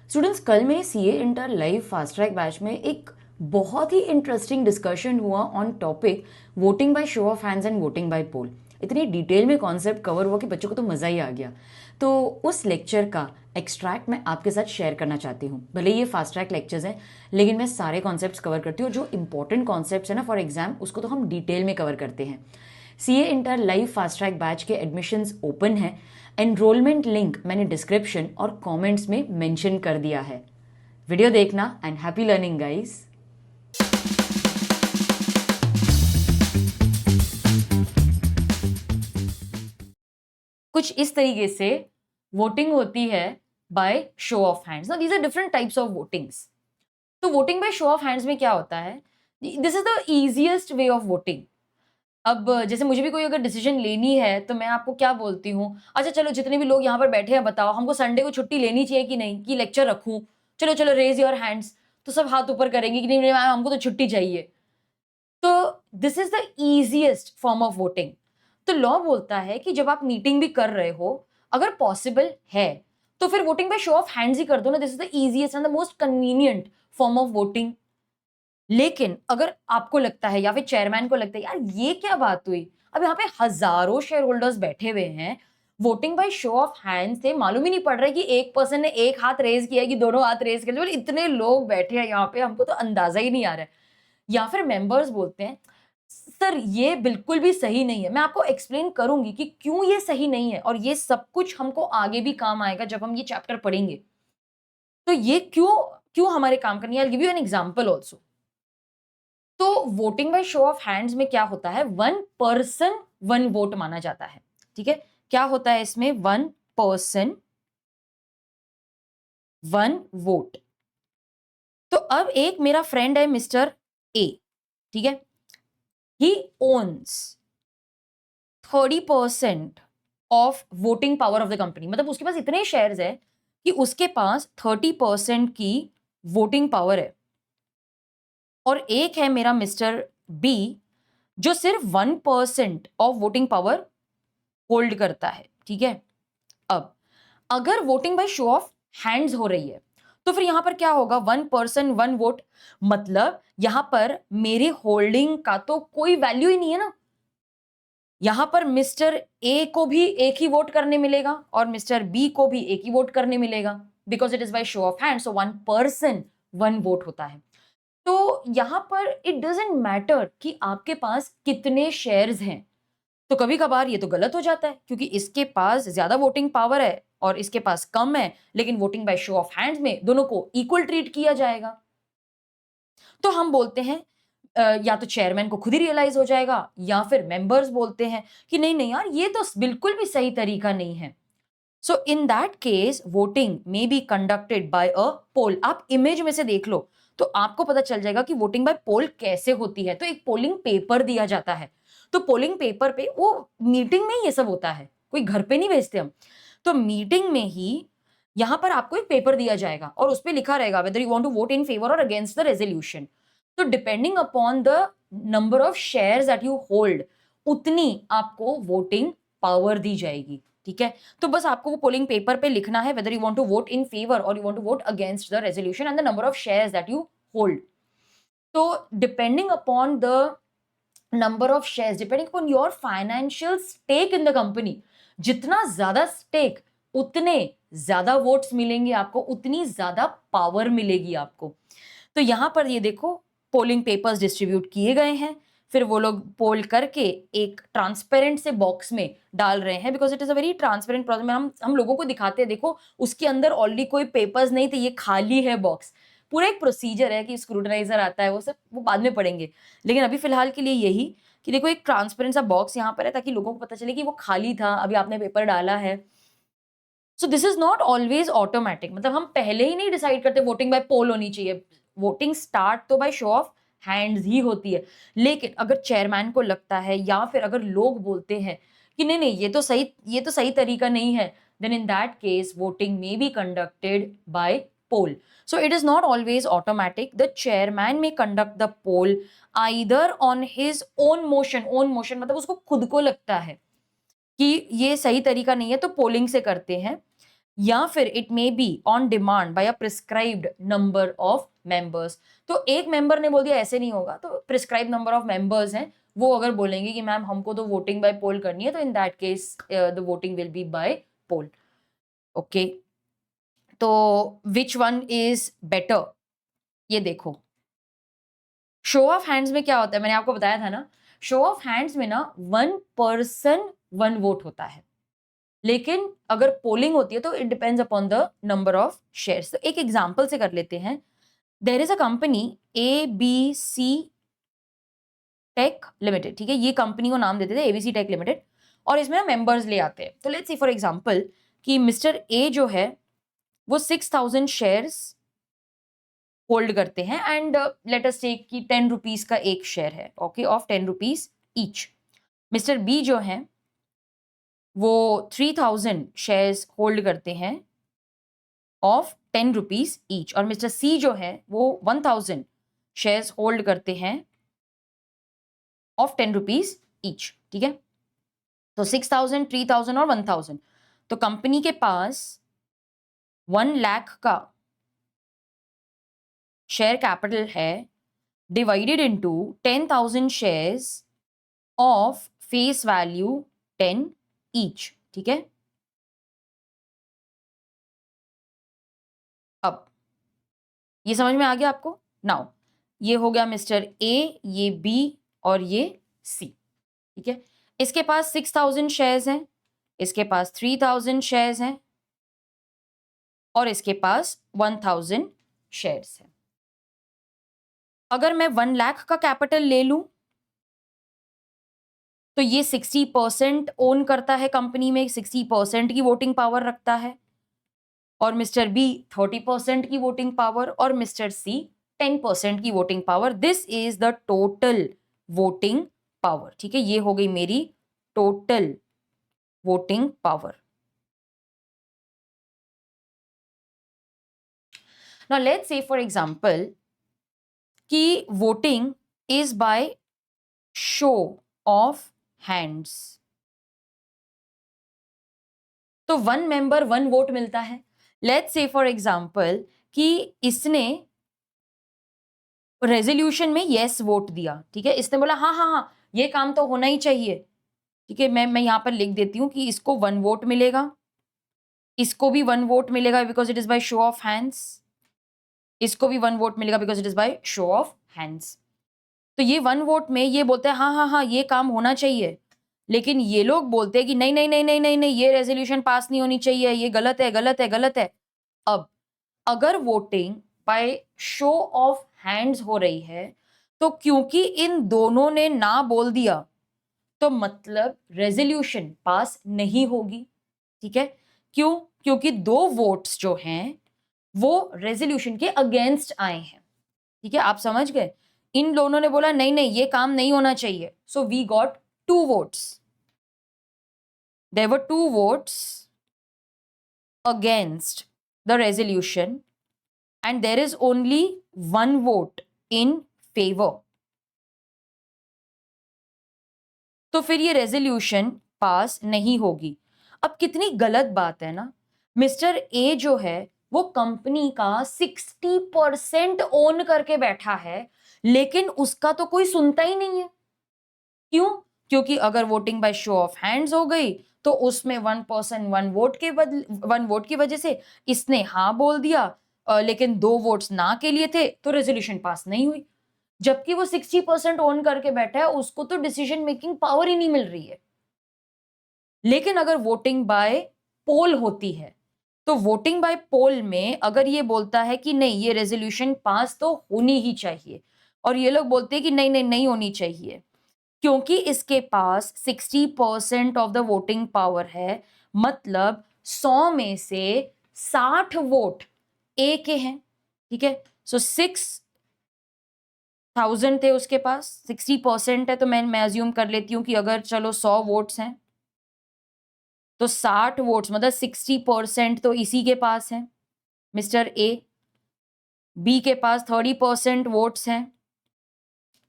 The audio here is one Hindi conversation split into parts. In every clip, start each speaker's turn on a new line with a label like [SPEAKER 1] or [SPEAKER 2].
[SPEAKER 1] स्टूडेंट्स, कल मेरे CA inter live fast track batch में एक बहुत ही इंटरेस्टिंग डिस्कशन हुआ on topic voting by show of hands and voting by poll. इतनी डिटेल में कॉन्सेप्ट कवर हुआ कि बच्चों को तो मज़ा ही आ गया। तो उस लेक्चर का एक्सट्रैक्ट मैं आपके साथ शेयर करना चाहती हूँ। भले ये फास्ट ट्रैक लेक्चर्स हैं, लेकिन मैं सारे कॉन्सेप्ट्स कवर करती हूँ। जो इंपॉर्टेंट कॉन्सेप्ट्स है ना फॉर एग्जाम, उसको तो हम डिटेल में कवर करते हैं। CA inter live fast track batch के एडमिशन्स ओपन हैं। एनरोलमेंट लिंक मैंने डिस्क्रिप्शन और कमेंट्स में मेंशन कर दिया है। वीडियो देखना एंड हैप्पी लर्निंग गाइस। कुछ इस तरीके से वोटिंग होती है by show of hands. Now these are different types of votings. तो voting by show of hands में क्या होता है? This is the easiest way of voting. अब जैसे मुझे भी कोई अगर डिसीजन लेनी है तो मैं आपको क्या बोलती हूँ, अच्छा चलो जितने भी लोग यहाँ पर बैठे हैं बताओ हमको संडे को छुट्टी लेनी चाहिए कि नहीं, कि लेक्चर रखूं? चलो चलो रेज योर हैंड्स। तो सब हाथ ऊपर करेंगे कि नहीं नहीं मैम हमको तो छुट्टी चाहिए। तो this is the easiest form of voting. तो लॉ बोलता है कि जब आप मीटिंग भी कर रहे हो, अगर पॉसिबल है तो फिर voting by show of hands ही कर दो ना। This is the easiest and the most convenient form of voting. लेकिन अगर आपको लगता है या फिर चेयरमैन को लगता है यार ये क्या बात हुई, अब यहाँ पे हजारों शेयर होल्डर्स बैठे हुए हैं, voting by show of hand से मालूम ही नहीं पड़ रहा है कि एक पर्सन ने एक हाथ रेज किया है कि दोनों हाथ रेज किया, इतने लोग बैठे हैं यहाँ पे हमको तो अंदाजा ही नहीं आ रहा है। या फिर मेंबर्स बोलते हैं सर ये बिल्कुल भी सही नहीं है। मैं आपको एक्सप्लेन करूंगी कि क्यों ये सही नहीं है, और ये सब कुछ हमको आगे भी काम आएगा जब हम ये चैप्टर पढ़ेंगे। तो ये क्यों क्यों हमारे काम करनी है, I give you an example also. तो voting by show of hands में क्या होता है, वन पर्सन वन वोट माना जाता है। ठीक है, क्या होता है इसमें, वन पर्सन वन वोट। तो अब एक मेरा फ्रेंड है मिस्टर ए, ठीक है, he owns 30% of voting power of the company. मतलब उसके पास इतने शेयर्स है कि उसके पास 30% की वोटिंग पावर है। और एक है मेरा मिस्टर बी जो सिर्फ 1% ऑफ वोटिंग पावर होल्ड करता है। ठीक है, अब अगर voting by show of hands हो रही है तो फिर यहां पर क्या होगा, वन पर्सन वन वोट। मतलब यहां पर मेरे होल्डिंग का तो कोई वैल्यू ही नहीं है ना। यहां पर मिस्टर ए को भी एक ही वोट करने मिलेगा और मिस्टर बी को भी एक ही वोट करने मिलेगा, because it is by show of hand, so one person one vote होता है। तो यहां पर इट डजेंट मैटर कि आपके पास कितने शेयर्स हैं। तो कभी कभार ये तो गलत हो जाता है क्योंकि इसके पास ज्यादा वोटिंग पावर है और इसके पास कम है, लेकिन voting by show of hands में दोनों को इक्वल ट्रीट किया जाएगा। तो हम बोलते हैं या तो चेयरमैन को खुद ही रियलाइज हो जाएगा या फिर मेंबर्स बोलते हैं कि नहीं नहीं यार ये तो बिल्कुल भी सही तरीका नहीं है। So in that case voting may be conducted by a poll. आप इमेज में से देख लो तो आपको पता चल जाएगा कि वोटिंग बाय पोल कैसे होती है। तो एक पोलिंग पेपर दिया जाता है। तो पोलिंग पेपर पे वो मीटिंग में ही ये सब होता है, कोई घर पे नहीं भेजते हम। तो मीटिंग में ही यहां पर आपको एक पेपर दिया जाएगा और उस पे लिखा रहेगा whether you want to vote in favour और अगेंस्ट द रेजोल्यूशन। तो depending upon the number of shares that you hold, उतनी आपको वोटिंग पावर दी जाएगी। ठीक है, तो बस आपको वो पोलिंग पेपर पे लिखना है whether you want to vote in favour और you want to vote against the resolution and the number of shares that you hold. तो depending upon the number of shares, depending upon your financial stake in the company, जितना ज्यादा स्टेक उतने ज्यादा वोट्स मिलेंगे आपको, उतनी ज्यादा पावर मिलेगी आपको। तो यहां पर ये देखो पोलिंग पेपर्स डिस्ट्रीब्यूट किए गए हैं, फिर वो लोग पोल करके एक ट्रांसपेरेंट से बॉक्स में डाल रहे हैं, because it is a very transparent process. हम लोगों को दिखाते हैं, देखो उसके अंदर ऑलरेडी कोई पेपर्स नहीं थे, ये खाली है बॉक्स। पूरा एक प्रोसीजर है कि स्क्रूटनाइजर आता है, वो सब वो बाद में पढ़ेंगे। लेकिन अभी फिलहाल के लिए यही कि देखो एक ट्रांसपेरेंट सा बॉक्स यहाँ पर है ताकि लोगों को पता चले कि वो खाली था, अभी आपने पेपर डाला है। So this is not always automatic. मतलब हम पहले ही नहीं डिसाइड करते वोटिंग बाय पोल होनी चाहिए। वोटिंग स्टार्ट तो बाय शो ऑफ हैंड्स ही होती है। लेकिन अगर चेयरमैन को लगता है या फिर अगर लोग बोलते हैं कि नहीं नहीं ये तो सही तरीका नहीं है, then in that case voting may be conducted by poll. So it is not always automatic. The chairman may conduct the poll either on his own motion. Own motion मतलब उसको खुद को लगता है कि ये सही तरीका नहीं है तो पोलिंग से करते हैं, या फिर it may be on demand by a prescribed number of members. तो एक मेंबर ने बोल दिया ऐसे नहीं होगा, तो प्रिस्क्राइब नंबर ऑफ मेंबर्स हैं, वो अगर बोलेंगे कि मैम हमको तो वोटिंग बाय पोल करनी है, तो in that case the voting will be by poll. Okay, तो विच वन इज बेटर, ये देखो। शो ऑफ हैंड्स में क्या होता है, मैंने आपको बताया था ना, शो ऑफ हैंड्स में ना 1 पर्सन 1 वोट होता है, लेकिन अगर पोलिंग होती है तो it depends upon the number of shares. तो एक एग्जांपल से कर लेते हैं। There is a company ABC tech limited, ठीक है, ये कंपनी को नाम देते थे ABC टेक लिमिटेड, और इसमें मेंबर्स ले आते हैं। तो लेट्स सी फॉर एग्जांपल कि मिस्टर ए जो है वो 6000 शेयर्स होल्ड करते हैं, एंड लेट अस टेक कि 10 रुपीज का एक शेयर है, okay, of 10 rupees each. Mister B जो है वो 3000 शेयर्स होल्ड करते हैं ऑफ 10 रुपीज ईच, और मिस्टर सी जो है वो 1000 शेयर्स होल्ड करते हैं ऑफ 10 रुपीज ईच, ठीक है। तो 6000, 3000 और 1000, तो कंपनी के पास 1 लाख का शेयर कैपिटल है, divided into 10,000 shares of face value 10 each, ठीक है। अब ये समझ में आ गया आपको? नाउ ये हो गया मिस्टर ए, ये बी और ये सी, ठीक है। इसके पास 6000 शेयर्स हैं, इसके पास 3000 शेयर्स हैं, और इसके पास 1000 शेयर्स हैं। अगर मैं 1 लाख का कैपिटल ले लूं तो ये 60% ओन करता है कंपनी में, 60% की वोटिंग पावर रखता है, और मिस्टर बी 30% की वोटिंग पावर, और मिस्टर सी 10% की voting power. This is the total voting power, ठीक है। ये हो गई मेरी total voting power. Now let's say for example कि voting is by show of hands, तो 1 मेंबर 1 वोट मिलता है। लेट्स से फॉर एग्जांपल कि इसने रेजोल्यूशन में यस वोट दिया, ठीक है, इसने बोला हाँ हाँ हाँ ये काम तो होना ही चाहिए, ठीक है। मैं यहां पर लिख देती हूं कि इसको 1 वोट मिलेगा, इसको भी 1 वोट मिलेगा because it is by show of hands, इसको भी 1 वोट मिलेगा because it is by show of hands. तो ये 1 वोट में ये बोलते हैं हाँ हाँ हाँ ये काम होना चाहिए, लेकिन ये लोग बोलते हैं कि नहीं नहीं नहीं नहीं नहीं नहीं ये रेजोल्यूशन पास नहीं होनी चाहिए, ये गलत है गलत है गलत है। अब अगर voting by show of hands हो रही है, तो क्योंकि इन दोनों ने ना बोल दिया, तो मतलब रेजोल्यूशन पास नहीं होगी, ठीक है। क्यों? क्योंकि 2 वोट्स जो हैं वो रेजोल्यूशन के अगेंस्ट आए हैं, ठीक है, आप समझ गए। इन दोनों ने बोला नहीं नहीं ये काम नहीं होना चाहिए, so we got 2 votes, there were 2 votes against the resolution and there is only 1 vote in favor, तो फिर ये रेजोल्यूशन पास नहीं होगी। अब कितनी गलत बात है ना, मिस्टर ए जो है वो कंपनी का 60% ओन करके बैठा है, लेकिन उसका तो कोई सुनता ही नहीं है। क्यों? क्योंकि अगर voting by show of hands हो गई तो उसमें 1 पर्सन 1 वोट के 1 वोट की वजह से इसने हाँ बोल दिया, लेकिन 2 वोट्स ना के लिए थे, तो रेजोल्यूशन पास नहीं हुई। जबकि वो 60% ओन करके बैठा है, उसको तो डिसीजन मेकिंग पावर ही नहीं मिल रही है। लेकिन अगर वोटिंग बाय पोल होती है, तो वोटिंग बाय पोल में अगर ये बोलता है कि नहीं ये रेजोल्यूशन पास तो होनी ही चाहिए, और ये लोग बोलते हैं कि नहीं नहीं नहीं होनी चाहिए, क्योंकि इसके पास 60% ऑफ द वोटिंग पावर है, मतलब 100 में से 60 वोट ए के हैं, ठीक है। सो 6000 थे उसके पास, 60% है, तो मैं अज्यूम कर लेती हूँ कि अगर चलो 100 वोट्स हैं तो 60 वोट्स मतलब 60% तो इसी के पास है, मिस्टर ए। बी के पास 30% वोट्स हैं,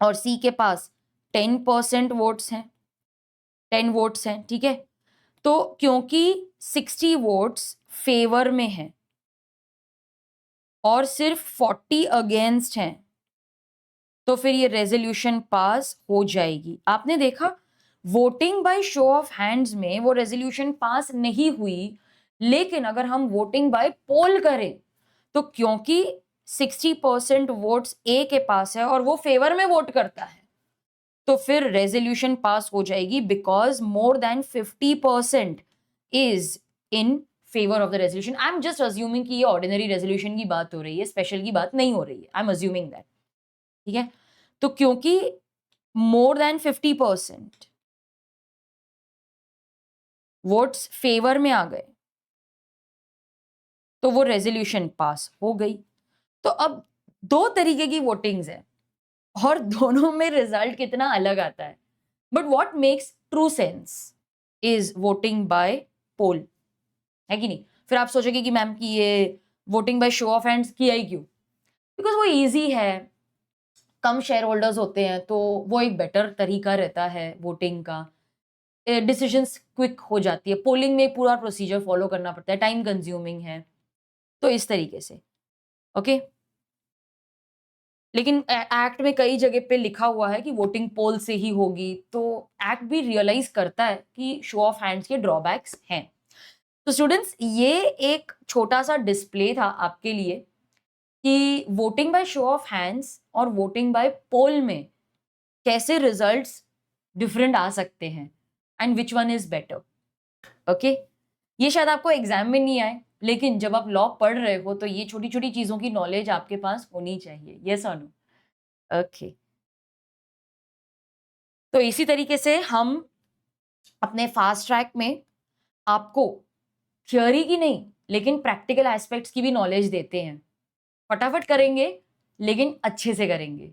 [SPEAKER 1] और सी के पास 10% वोट्स हैं, 10 वोट्स हैं, ठीक है। तो क्योंकि 60 वोट्स फेवर में हैं और सिर्फ 40 अगेंस्ट हैं, तो फिर ये रेजोल्यूशन पास हो जाएगी। आपने देखा voting by show of hands में वो रेजोल्यूशन पास नहीं हुई, लेकिन अगर हम वोटिंग बाय पोल करें तो क्योंकि 60% वोट्स ए के पास है और वो फेवर में वोट करता है, तो फिर रेजोल्यूशन पास हो जाएगी because more than 50% is in favour of the resolution. I am just assuming कि ये ऑर्डिनरी रेजोल्यूशन की बात हो रही है, स्पेशल की बात नहीं हो रही है। आई एम अज्यूमिंग दैट, ठीक है। तो क्योंकि मोर देन 50% वोट्स फेवर में आ गए, तो वो रेजोल्यूशन पास हो गई। तो अब दो तरीके की वोटिंग्स है और दोनों में रिजल्ट कितना अलग आता है, but what makes true sense is voting by poll, है कि नहीं। फिर आप सोचोगे कि मैम की ये voting by show of hands किया ही क्यों? बिकॉज वो इजी है, कम शेयर होल्डर्स होते हैं, तो वो एक बेटर तरीका रहता है वोटिंग का। डिसीजंस क्विक हो जाती है, पोलिंग में पूरा प्रोसीजर फॉलो करना पड़ता है, टाइम कंज्यूमिंग है, तो इस तरीके से। ओके, लेकिन एक्ट में कई जगह पे लिखा हुआ है कि वोटिंग पोल से ही होगी, तो एक्ट भी रियलाइज करता है कि शो ऑफ हैंड्स के ड्रॉबैक्स हैं। तो स्टूडेंट्स, ये एक छोटा सा डिस्प्ले था आपके लिए कि voting by show of hands और वोटिंग बाय पोल में कैसे रिजल्ट्स डिफरेंट आ सकते हैं and which one is better. Okay, ये शायद आपको एग्जाम में नहीं आए, लेकिन जब आप लॉ पढ़ रहे हो तो ये छोटी छोटी चीजों की नॉलेज आपके पास होनी चाहिए। यस और नो? ओके, तो इसी तरीके से हम अपने फास्ट ट्रैक में आपको थ्योरी की नहीं लेकिन प्रैक्टिकल एस्पेक्ट्स की भी नॉलेज देते हैं। फटाफट करेंगे लेकिन अच्छे से करेंगे।